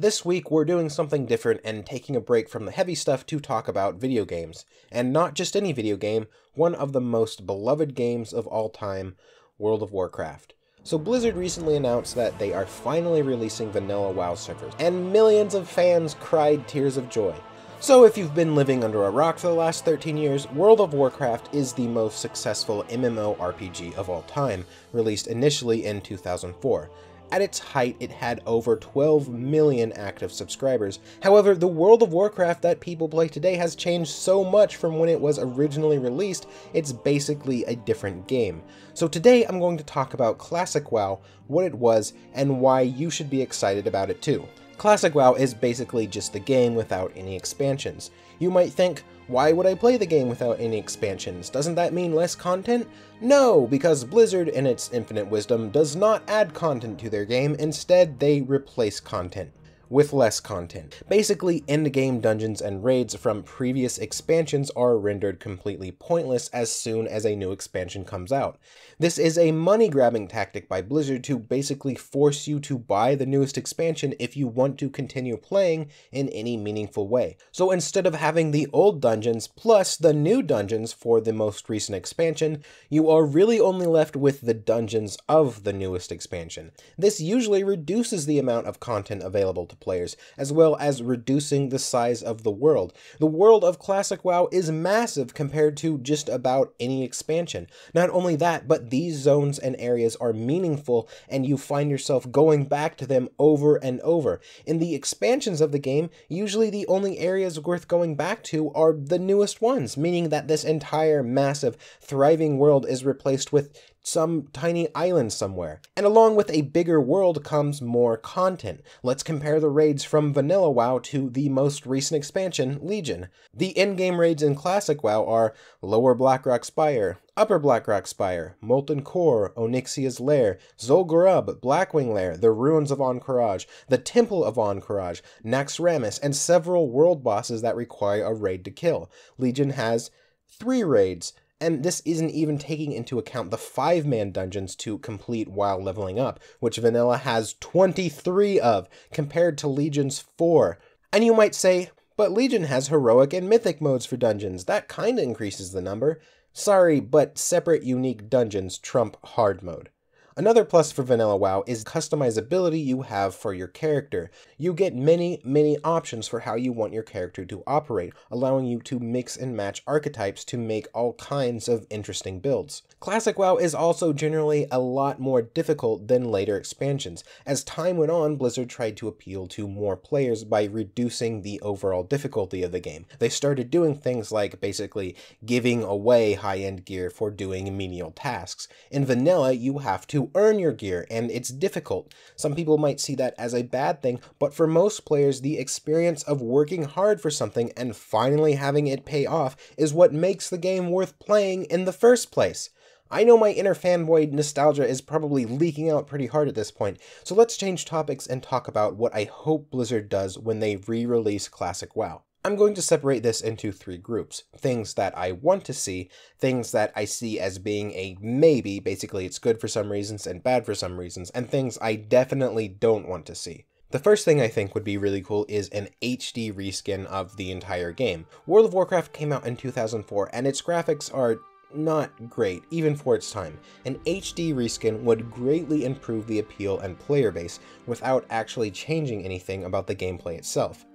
This week we're doing something different and taking a break from the heavy stuff to talk about video games. And not just any video game, one of the most beloved games of all time, World of Warcraft. So Blizzard recently announced that they are finally releasing vanilla WoW servers, and millions of fans cried tears of joy. So if you've been living under a rock for the last 13 years, World of Warcraft is the most successful MMORPG of all time, released initially in 2004. At its height, it had over 12 million active subscribers. However, the World of Warcraft that people play today has changed so much from when it was originally released, it's basically a different game. So today I'm going to talk about Classic WoW, what it was, and why you should be excited about it too. Classic WoW is basically just the game without any expansions. You might think, why would I play the game without any expansions? Doesn't that mean less content? No, because Blizzard, in its infinite wisdom, does not add content to their game. Instead, they replace content with less content. Basically, endgame dungeons and raids from previous expansions are rendered completely pointless as soon as a new expansion comes out. This is a money-grabbing tactic by Blizzard to basically force you to buy the newest expansion if you want to continue playing in any meaningful way. So instead of having the old dungeons plus the new dungeons for the most recent expansion, you are really only left with the dungeons of the newest expansion. This usually reduces the amount of content available to players, as well as reducing the size of the world. The world of Classic WoW is massive compared to just about any expansion. Not only that, but these zones and areas are meaningful, and you find yourself going back to them over and over. In the expansions of the game, usually the only areas worth going back to are the newest ones, meaning that this entire massive, thriving world is replaced with some tiny island somewhere. And along with a bigger world comes more content. Let's compare the raids from vanilla WoW to the most recent expansion, Legion. The in-game raids in Classic WoW are Lower Blackrock Spire, Upper Blackrock Spire, Molten Core, Onyxia's Lair, Zul'Gurub, Blackwing Lair, the Ruins of Ahn'Qiraj, the Temple of Ahn'Qiraj, Naxxramas, and several world bosses that require a raid to kill. Legion has 3 raids, and this isn't even taking into account the 5-man dungeons to complete while leveling up, which vanilla has 23 of, compared to Legion's 4. And you might say, but Legion has heroic and mythic modes for dungeons, that kinda increases the number. Sorry, but separate unique dungeons trump hard mode. Another plus for vanilla WoW is customizability you have for your character. You get many options for how you want your character to operate, allowing you to mix and match archetypes to make all kinds of interesting builds. Classic WoW is also generally a lot more difficult than later expansions. As time went on, Blizzard tried to appeal to more players by reducing the overall difficulty of the game. They started doing things like basically giving away high-end gear for doing menial tasks. In vanilla, you have to earn your gear, and it's difficult. Some people might see that as a bad thing, but for most players, the experience of working hard for something and finally having it pay off is what makes the game worth playing in the first place. I know my inner fanboy nostalgia is probably leaking out pretty hard at this point, so let's change topics and talk about what I hope Blizzard does when they re-release Classic WoW. I'm going to separate this into 3 groups. Things that I want to see, things that I see as being a maybe, basically it's good for some reasons and bad for some reasons, and things I definitely don't want to see. The first thing I think would be really cool is an HD reskin of the entire game. World of Warcraft came out in 2004, and its graphics are not great, even for its time. An HD reskin would greatly improve the appeal and player base without actually changing anything about the gameplay itself.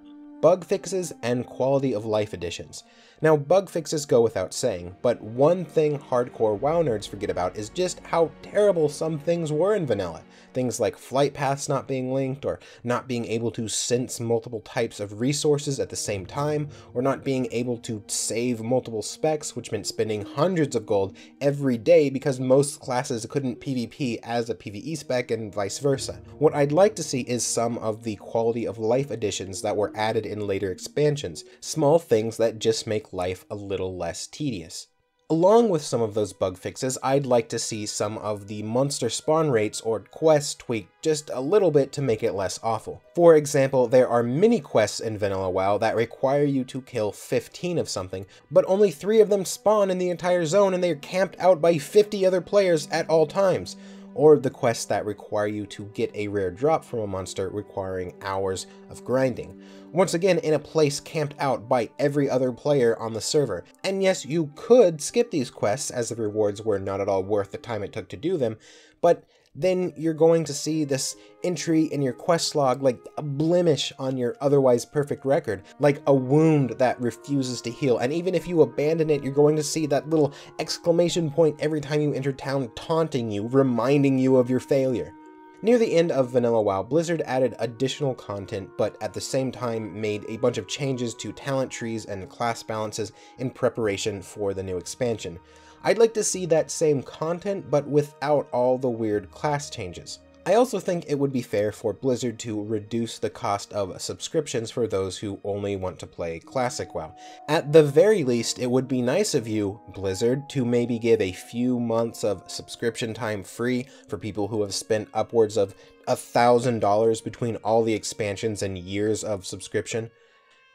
Bug fixes and quality of life additions. Now, bug fixes go without saying, but one thing hardcore WoW nerds forget about is just how terrible some things were in vanilla. Things like flight paths not being linked, or not being able to sense multiple types of resources at the same time, or not being able to save multiple specs, which meant spending hundreds of gold every day because most classes couldn't PvP as a PvE spec and vice versa. What I'd like to see is some of the quality of life additions that were added in later expansions, small things that just make life a little less tedious. Along with some of those bug fixes, I'd like to see some of the monster spawn rates or quests tweaked just a little bit to make it less awful. For example, there are mini quests in vanilla WoW that require you to kill 15 of something, but only 3 of them spawn in the entire zone and they're camped out by 50 other players at all times. or the quests that require you to get a rare drop from a monster requiring hours of grinding. Once again, in a place camped out by every other player on the server. And yes, you could skip these quests as the rewards were not at all worth the time it took to do them, but then you're going to see this entry in your quest log like a blemish on your otherwise perfect record, like a wound that refuses to heal. And even if you abandon it, you're going to see that little exclamation point every time you enter town, taunting you, reminding you of your failure. Near the end of Vanilla WoW, Blizzard added additional content, but at the same time made a bunch of changes to talent trees and class balances in preparation for the new expansion. I'd like to see that same content, but without all the weird class changes. I also think it would be fair for Blizzard to reduce the cost of subscriptions for those who only want to play Classic WoW. At the very least, it would be nice of you, Blizzard, to maybe give a few months of subscription time free for people who have spent upwards of $1,000 between all the expansions and years of subscription.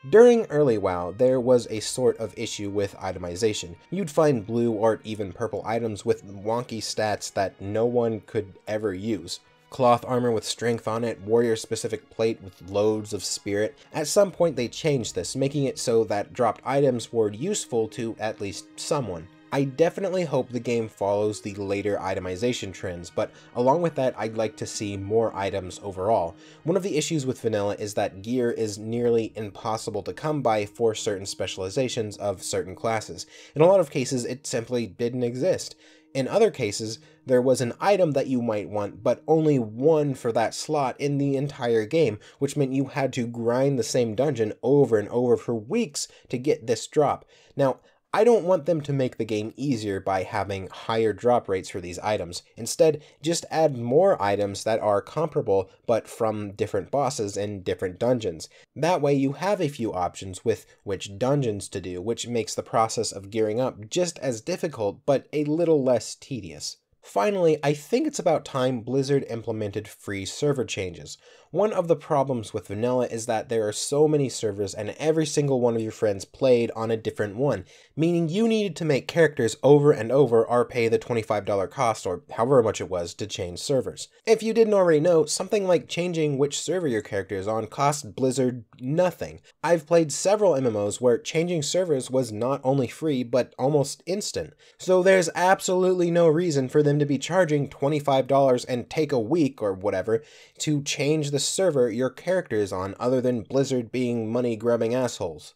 During early WoW, there was a sort of issue with itemization. You'd find blue or even purple items with wonky stats that no one could ever use. Cloth armor with strength on it, warrior-specific plate with loads of spirit. At some point they changed this, making it so that dropped items were useful to at least someone. I definitely hope the game follows the later itemization trends, but along with that, I'd like to see more items overall. One of the issues with vanilla is that gear is nearly impossible to come by for certain specializations of certain classes. In a lot of cases, it simply didn't exist. In other cases, there was an item that you might want, but only one for that slot in the entire game, which meant you had to grind the same dungeon over and over for weeks to get this drop. Now, I don't want them to make the game easier by having higher drop rates for these items. Instead, just add more items that are comparable but from different bosses in different dungeons. That way you have a few options with which dungeons to do, which makes the process of gearing up just as difficult but a little less tedious. Finally, I think it's about time Blizzard implemented free server changes. One of the problems with vanilla is that there are so many servers and every single one of your friends played on a different one, meaning you needed to make characters over and over or pay the $25 cost or however much it was to change servers. If you didn't already know, something like changing which server your character is on cost Blizzard nothing. I've played several MMOs where changing servers was not only free but almost instant, so there's absolutely no reason for them to be charging $25 and take a week or whatever to change the server your character is on, other than Blizzard being money-grubbing assholes.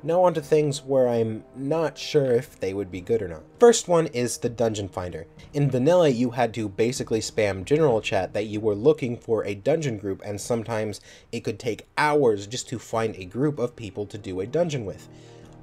Now on to things where I'm not sure if they would be good or not. First one is the Dungeon Finder. In vanilla, you had to basically spam general chat that you were looking for a dungeon group, and sometimes it could take hours just to find a group of people to do a dungeon with.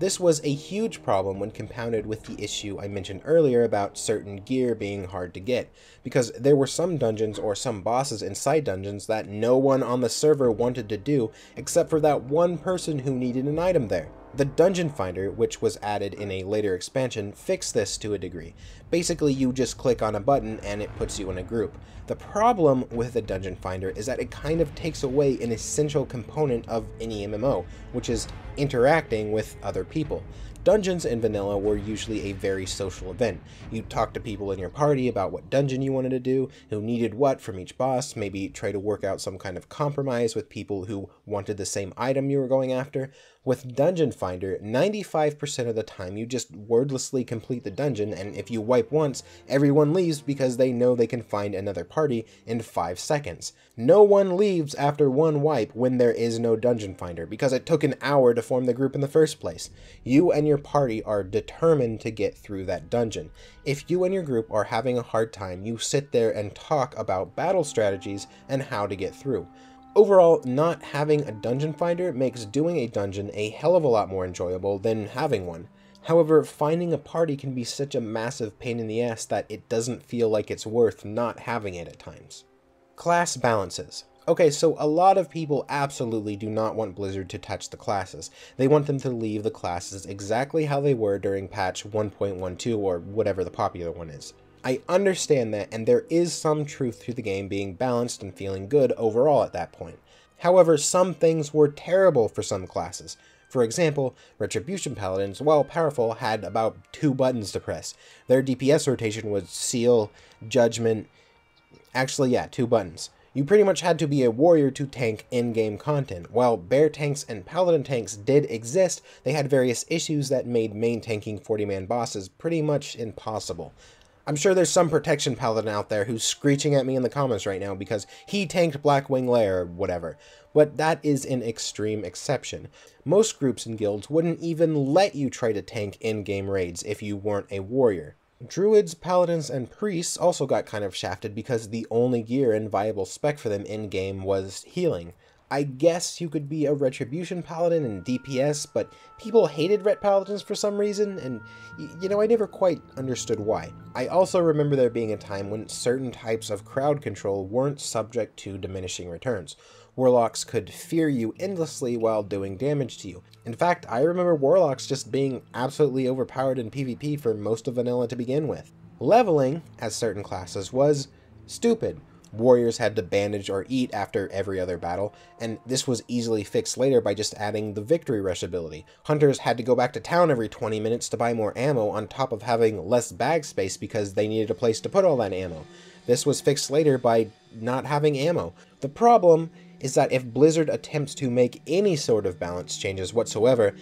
This was a huge problem when compounded with the issue I mentioned earlier about certain gear being hard to get, because there were some dungeons or some bosses inside dungeons that no one on the server wanted to do except for that one person who needed an item there. The Dungeon Finder, which was added in a later expansion, fixed this to a degree. Basically, you just click on a button and it puts you in a group. The problem with the Dungeon Finder is that it kind of takes away an essential component of any MMO, which is interacting with other people. Dungeons in vanilla were usually a very social event. You'd talk to people in your party about what dungeon you wanted to do, who needed what from each boss, maybe try to work out some kind of compromise with people who wanted the same item you were going after. With Dungeon Finder, 95% of the time you just wordlessly complete the dungeon, and if you wipe once, everyone leaves because they know they can find another party in 5 seconds. No one leaves after one wipe when there is no Dungeon Finder, because it took an hour to form the group in the first place. You and your party are determined to get through that dungeon. If you and your group are having a hard time, you sit there and talk about battle strategies and how to get through. Overall, not having a Dungeon Finder makes doing a dungeon a hell of a lot more enjoyable than having one. However, finding a party can be such a massive pain in the ass that it doesn't feel like it's worth not having it at times. Class balances. Okay, so a lot of people absolutely do not want Blizzard to touch the classes. They want them to leave the classes exactly how they were during patch 1.12 or whatever the popular one is. I understand that, and there is some truth to the game being balanced and feeling good overall at that point. However, some things were terrible for some classes. For example, Retribution Paladins, while powerful, had about 2 buttons to press. Their DPS rotation was Seal, Judgment, Actually, yeah, 2 buttons. You pretty much had to be a warrior to tank in-game content. While bear tanks and paladin tanks did exist, they had various issues that made main tanking 40-man bosses pretty much impossible. I'm sure there's some protection paladin out there who's screeching at me in the comments right now because he tanked Blackwing Lair or whatever, but that is an extreme exception. Most groups and guilds wouldn't even let you try to tank in-game raids if you weren't a warrior. Druids, paladins, and priests also got kind of shafted because the only gear and viable spec for them in-game was healing. I guess you could be a Retribution Paladin and DPS, but people hated Ret Paladins for some reason, and you know, I never quite understood why. I also remember there being a time when certain types of crowd control weren't subject to diminishing returns. Warlocks could fear you endlessly while doing damage to you. In fact, I remember Warlocks just being absolutely overpowered in PvP for most of vanilla to begin with. Leveling, as certain classes, was stupid. Warriors had to bandage or eat after every other battle, and this was easily fixed later by just adding the victory rush ability. Hunters had to go back to town every 20 minutes to buy more ammo on top of having less bag space because they needed a place to put all that ammo. This was fixed later by not having ammo. The problem is that if Blizzard attempts to make any sort of balance changes whatsoever,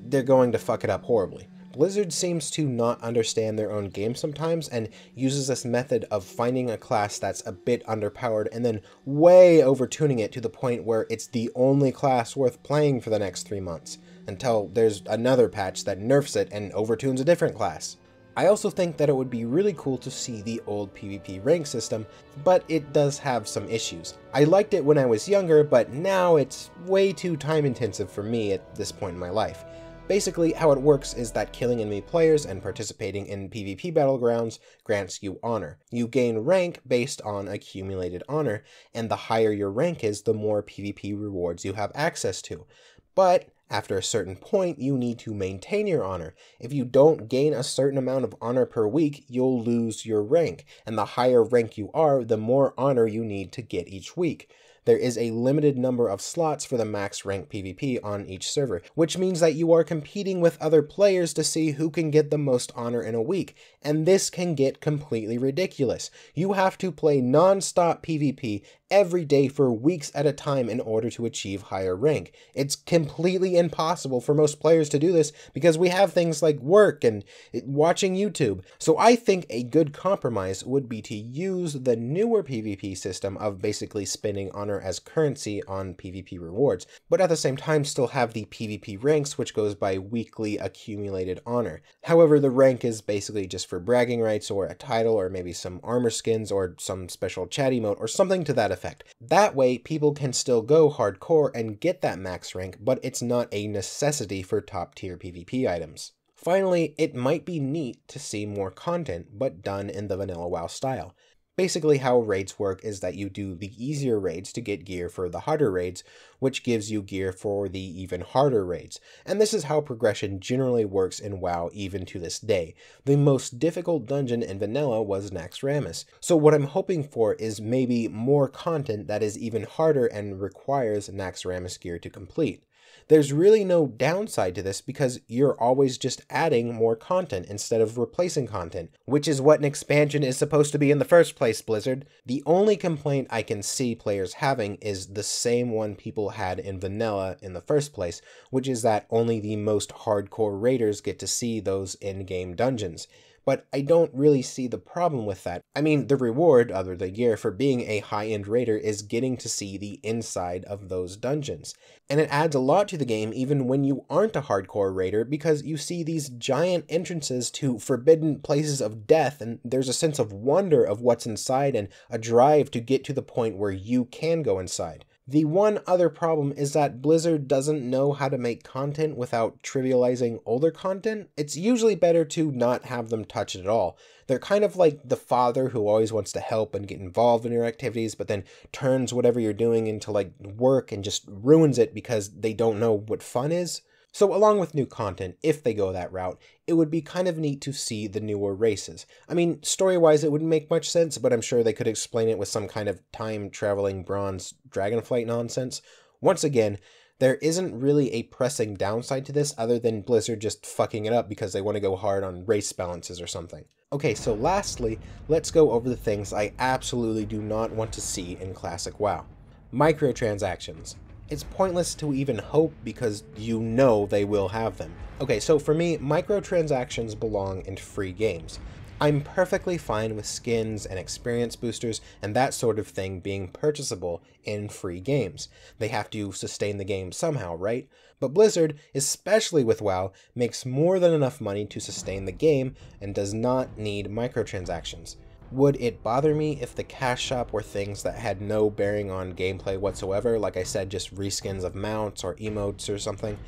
they're going to fuck it up horribly. Blizzard seems to not understand their own game sometimes and uses this method of finding a class that's a bit underpowered and then way overtuning it to the point where it's the only class worth playing for the next 3 months, until there's another patch that nerfs it and overtunes a different class. I also think that it would be really cool to see the old PvP rank system, but it does have some issues. I liked it when I was younger, but now it's way too time intensive for me at this point in my life. Basically, how it works is that killing enemy players and participating in PvP battlegrounds grants you honor. You gain rank based on accumulated honor, and the higher your rank is, the more PvP rewards you have access to. But after a certain point, you need to maintain your honor. If you don't gain a certain amount of honor per week, you'll lose your rank, and the higher rank you are, the more honor you need to get each week. There is a limited number of slots for the max rank PvP on each server, which means that you are competing with other players to see who can get the most honor in a week, and this can get completely ridiculous. You have to play non-stop PvP every day for weeks at a time in order to achieve higher rank. It's completely impossible for most players to do this because we have things like work and watching YouTube. So I think a good compromise would be to use the newer PvP system of basically spending honor as currency on PvP rewards, but at the same time still have the PvP ranks, which goes by weekly accumulated honor. However, the rank is basically just for bragging rights or a title or maybe some armor skins or some special chat emote or something to that effect. That way, people can still go hardcore and get that max rank, but it's not a necessity for top tier PvP items. Finally, it might be neat to see more content, but done in the vanilla WoW style. Basically, how raids work is that you do the easier raids to get gear for the harder raids, which gives you gear for the even harder raids. And this is how progression generally works in WoW even to this day. The most difficult dungeon in vanilla was Naxxramas. So what I'm hoping for is maybe more content that is even harder and requires Naxxramas gear to complete. There's really no downside to this because you're always just adding more content instead of replacing content, which is what an expansion is supposed to be in the first place, Blizzard. The only complaint I can see players having is the same one people had in vanilla in the first place, which is that only the most hardcore raiders get to see those in-game dungeons. But I don't really see the problem with that. I mean, the reward, other than gear, for being a high-end raider is getting to see the inside of those dungeons. And it adds a lot to the game even when you aren't a hardcore raider because you see these giant entrances to forbidden places of death and there's a sense of wonder of what's inside and a drive to get to the point where you can go inside. The one other problem is that Blizzard doesn't know how to make content without trivializing older content. It's usually better to not have them touch it at all. They're kind of like the father who always wants to help and get involved in your activities, but then turns whatever you're doing into like work and just ruins it because they don't know what fun is. So along with new content, if they go that route, it would be kind of neat to see the newer races. I mean, story-wise it wouldn't make much sense, but I'm sure they could explain it with some kind of time-traveling bronze dragonflight nonsense. Once again, there isn't really a pressing downside to this other than Blizzard just fucking it up because they want to go hard on race balances or something. Okay, so lastly, let's go over the things I absolutely do not want to see in classic WoW. Microtransactions. It's pointless to even hope because you know they will have them. Okay, so for me, microtransactions belong in free games. I'm perfectly fine with skins and experience boosters and that sort of thing being purchasable in free games. They have to sustain the game somehow, right? But Blizzard, especially with WoW, makes more than enough money to sustain the game and does not need microtransactions. Would it bother me if the cash shop were things that had no bearing on gameplay whatsoever, like I said, just reskins of mounts or emotes or something?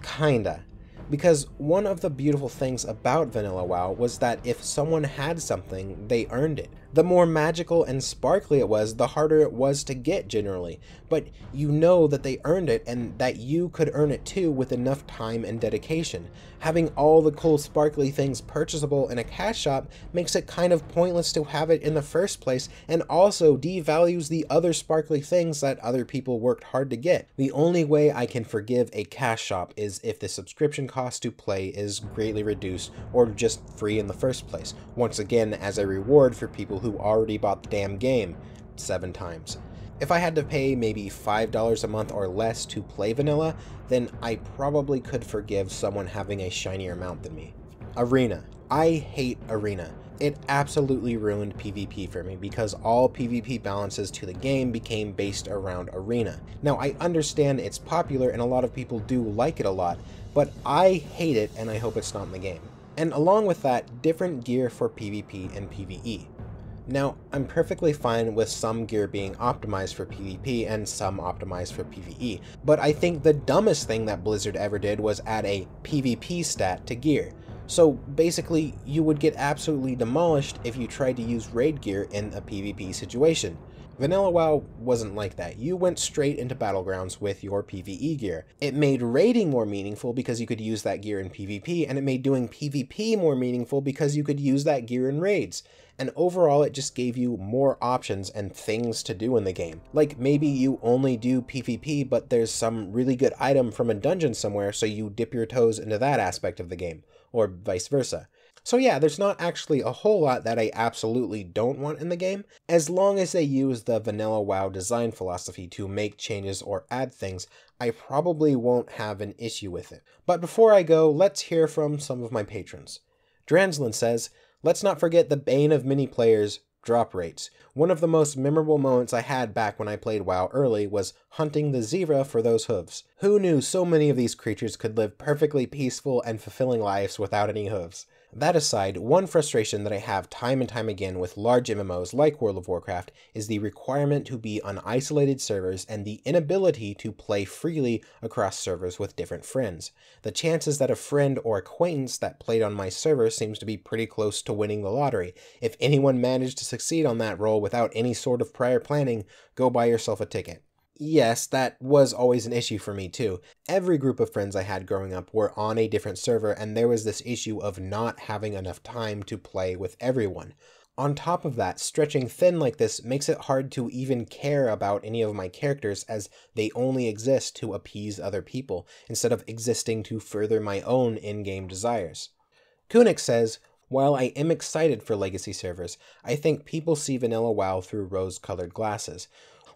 Kinda. Because one of the beautiful things about Vanilla WoW was that if someone had something, they earned it. The more magical and sparkly it was, the harder it was to get generally, but you know that they earned it and that you could earn it too with enough time and dedication. Having all the cool sparkly things purchasable in a cash shop makes it kind of pointless to have it in the first place, and also devalues the other sparkly things that other people worked hard to get. The only way I can forgive a cash shop is if the subscription cost to play is greatly reduced or just free in the first place, once again as a reward for people who already bought the damn game 7 times. If I had to pay maybe $5 a month or less to play vanilla, then I probably could forgive someone having a shinier mount than me. Arena. I hate Arena. It absolutely ruined PvP for me because all PvP balances to the game became based around Arena. Now I understand it's popular and a lot of people do like it a lot, but I hate it and I hope it's not in the game. And along with that, different gear for PvP and PvE. Now, I'm perfectly fine with some gear being optimized for PvP and some optimized for PvE, but I think the dumbest thing that Blizzard ever did was add a PvP stat to gear. So basically, you would get absolutely demolished if you tried to use raid gear in a PvP situation. Vanilla WoW wasn't like that. You went straight into Battlegrounds with your PvE gear. It made raiding more meaningful because you could use that gear in PvP, and it made doing PvP more meaningful because you could use that gear in raids. And overall, it just gave you more options and things to do in the game. Like maybe you only do PvP, but there's some really good item from a dungeon somewhere, so you dip your toes into that aspect of the game, or vice versa. So yeah, there's not actually a whole lot that I absolutely don't want in the game, as long as they use the Vanilla WoW design philosophy to make changes or add things. I probably won't have an issue with it. But before I go, let's hear from some of my patrons. Dranslin says, "Let's not forget the bane of many players, drop rates. One of the most memorable moments I had back when I played WoW early was hunting the zebra for those hooves. Who knew so many of these creatures could live perfectly peaceful and fulfilling lives without any hooves?" That aside, one frustration that I have time and time again with large MMOs like World of Warcraft is the requirement to be on isolated servers and the inability to play freely across servers with different friends. The chances that a friend or acquaintance that played on my server seems to be pretty close to winning the lottery. If anyone managed to succeed on that role without any sort of prior planning, go buy yourself a ticket. Yes, that was always an issue for me too. Every group of friends I had growing up were on a different server, and there was this issue of not having enough time to play with everyone. On top of that, stretching thin like this makes it hard to even care about any of my characters, as they only exist to appease other people, instead of existing to further my own in-game desires. Kunix says, "While I am excited for legacy servers, I think people see Vanilla WoW through rose-colored glasses.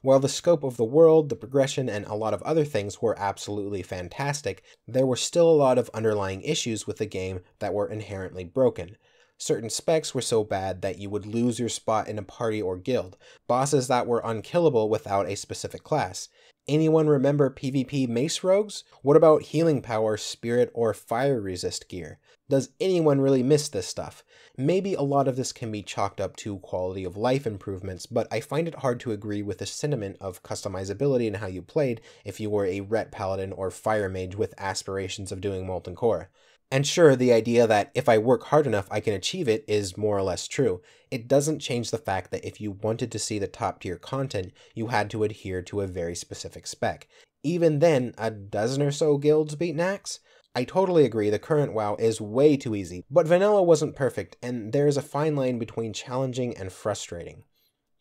While the scope of the world, the progression, and a lot of other things were absolutely fantastic, there were still a lot of underlying issues with the game that were inherently broken. Certain specs were so bad that you would lose your spot in a party or guild, bosses that were unkillable without a specific class. Anyone remember PvP mace rogues? What about healing power, spirit, or fire resist gear? Does anyone really miss this stuff? Maybe a lot of this can be chalked up to quality of life improvements, but I find it hard to agree with the sentiment of customizability in how you played if you were a ret paladin or fire mage with aspirations of doing molten core. And sure, the idea that if I work hard enough I can achieve it is more or less true. It doesn't change the fact that if you wanted to see the top tier content, you had to adhere to a very specific spec. Even then, a dozen or so guilds beat Nax? I totally agree the current WoW is way too easy, but vanilla wasn't perfect, and there is a fine line between challenging and frustrating.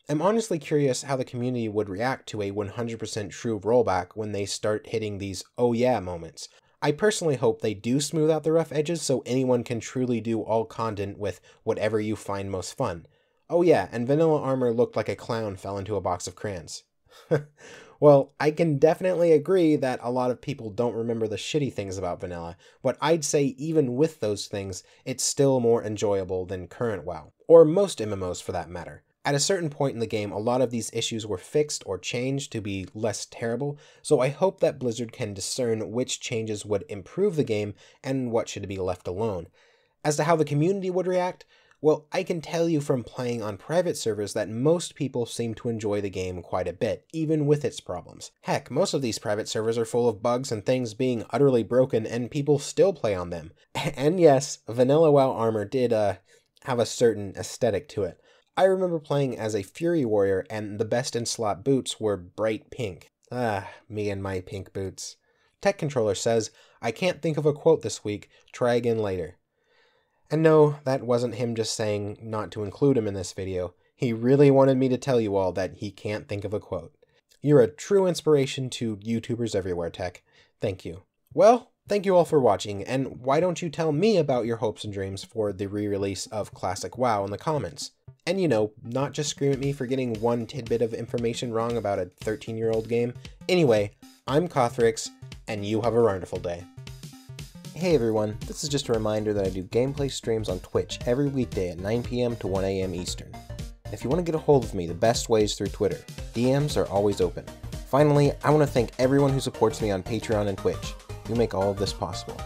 I'm honestly curious how the community would react to a 100% true rollback when they start hitting these oh yeah moments. I personally hope they do smooth out the rough edges so anyone can truly do all content with whatever you find most fun. Oh yeah, and vanilla armor looked like a clown fell into a box of crayons. Well, I can definitely agree that a lot of people don't remember the shitty things about vanilla, but I'd say even with those things, it's still more enjoyable than current WoW, or most MMOs for that matter. At a certain point in the game, a lot of these issues were fixed or changed to be less terrible, so I hope that Blizzard can discern which changes would improve the game and what should be left alone. As to how the community would react, well, I can tell you from playing on private servers that most people seem to enjoy the game quite a bit, even with its problems. Heck, most of these private servers are full of bugs and things being utterly broken, and people still play on them. And yes, vanilla WoW armor did have a certain aesthetic to it. I remember playing as a Fury Warrior, and the best in slot boots were bright pink. Ah, me and my pink boots. Tech Controller says, I can't think of a quote this week, try again later. And no, that wasn't him just saying not to include him in this video. He really wanted me to tell you all that he can't think of a quote. You're a true inspiration to YouTubers everywhere, Tech. Thank you. Well, thank you all for watching, and why don't you tell me about your hopes and dreams for the re-release of Classic WoW in the comments? And you know, not just scream at me for getting one tidbit of information wrong about a 13-year-old game. Anyway, I'm Kothorix, and you have a wonderful day. Hey everyone, this is just a reminder that I do gameplay streams on Twitch every weekday at 9 PM to 1 AM Eastern. If you want to get a hold of me, the best way is through Twitter. DMs are always open. Finally, I want to thank everyone who supports me on Patreon and Twitch. You make all of this possible.